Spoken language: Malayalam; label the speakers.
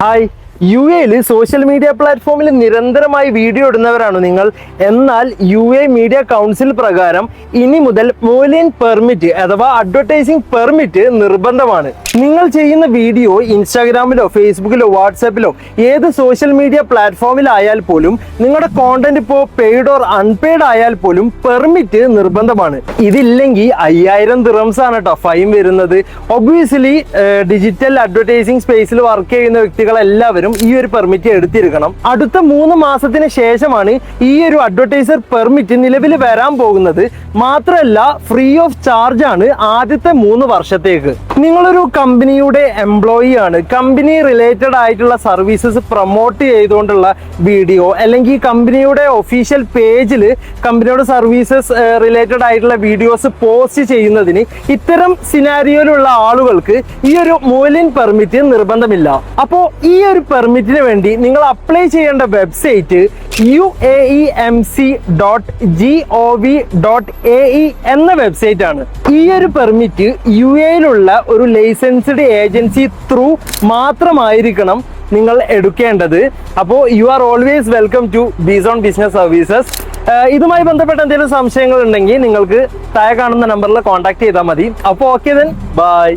Speaker 1: ഹായ്, യു എയിൽ സോഷ്യൽ മീഡിയ പ്ലാറ്റ്ഫോമിൽ നിരന്തരമായി വീഡിയോ ഇടുന്നവരാണ് നിങ്ങൾ. എന്നാൽ യു എ മീഡിയ കൗൺസിൽ പ്രകാരം ഇനി മുതൽ മോലിയൻ പെർമിറ്റ് അഥവാ അഡ്വർടൈസിംഗ് പെർമിറ്റ് നിർബന്ധമാണ്. നിങ്ങൾ ചെയ്യുന്ന വീഡിയോ ഇൻസ്റ്റാഗ്രാമിലോ ഫേസ്ബുക്കിലോ വാട്സാപ്പിലോ ഏത് സോഷ്യൽ മീഡിയ പ്ലാറ്റ്ഫോമിലായാൽ പോലും നിങ്ങളുടെ കോണ്ടന്റ് ഇപ്പോൾ പെയ്ഡ് ഓർ അൺപെയ്ഡ് ആയാൽ പോലും പെർമിറ്റ് നിർബന്ധമാണ്. ഇതില്ലെങ്കിൽ 5000 ദിറംസ് ആണ് കേട്ടോ ഫൈൻ വരുന്നത്. ഒബ്വിയസ്ലി ഡിജിറ്റൽ അഡ്വർടൈസിംഗ് സ്പേസിൽ വർക്ക് ചെയ്യുന്ന വ്യക്തികളെല്ലാവരും ഈ ഒരു പെർമിറ്റ് എടുത്തിരിക്കണം. അടുത്ത 3 മാസത്തിന് ശേഷമാണ് ഈ ഒരു അഡ്വർടൈസർ പെർമിറ്റ് നിലവിൽ വരാൻ പോകുന്നത്. മാത്രമല്ല, ഫ്രീ ഓഫ് ചാർജ് ആണ് ആദ്യത്തെ 3 വർഷത്തേക്ക്. നിങ്ങളൊരു കമ്പനിയുടെ എംപ്ലോയി ആണ്, കമ്പനി റിലേറ്റഡ് ആയിട്ടുള്ള സർവീസസ് പ്രൊമോട്ട് ചെയ്തുകൊണ്ടുള്ള വീഡിയോ അല്ലെങ്കിൽ കമ്പനിയുടെ ഒഫീഷ്യൽ പേജിൽ കമ്പനിയുടെ സർവീസസ് റിലേറ്റഡ് ആയിട്ടുള്ള വീഡിയോസ് പോസ്റ്റ് ചെയ്യുന്നതിന് ഇത്തരം സിനാരിയോയിലുള്ള ആളുകൾക്ക് ഈ ഒരു മോലിയൻ പെർമിറ്റ് നിർബന്ധമില്ല. അപ്പോൾ ഈ ഒരു പെർമിറ്റിന് വേണ്ടി നിങ്ങൾ അപ്ലൈ ചെയ്യേണ്ട വെബ്സൈറ്റ് uaemc.gov.ae എന്ന വെബ്സൈറ്റ് ആണ്. ഈ ഒരു പെർമിറ്റ് യു എയിലുള്ള ഒരു ലൈസൻസ്ഡ് ഏജൻസി ത്രൂ മാത്രമായിരിക്കണം നിങ്ങൾ എടുക്കേണ്ടത്. അപ്പോൾ you are always welcome to Bizone business services. ഇതുമായി ബന്ധപ്പെട്ട എന്തെങ്കിലും സംശയങ്ങൾ ഉണ്ടെങ്കിൽ നിങ്ങൾക്ക് താഴെ കാണുന്ന നമ്പറിൽ കോൺടാക്ട് ചെയ്താൽ മതി. അപ്പോൾ ഓക്കെ ദെൻ ബൈ.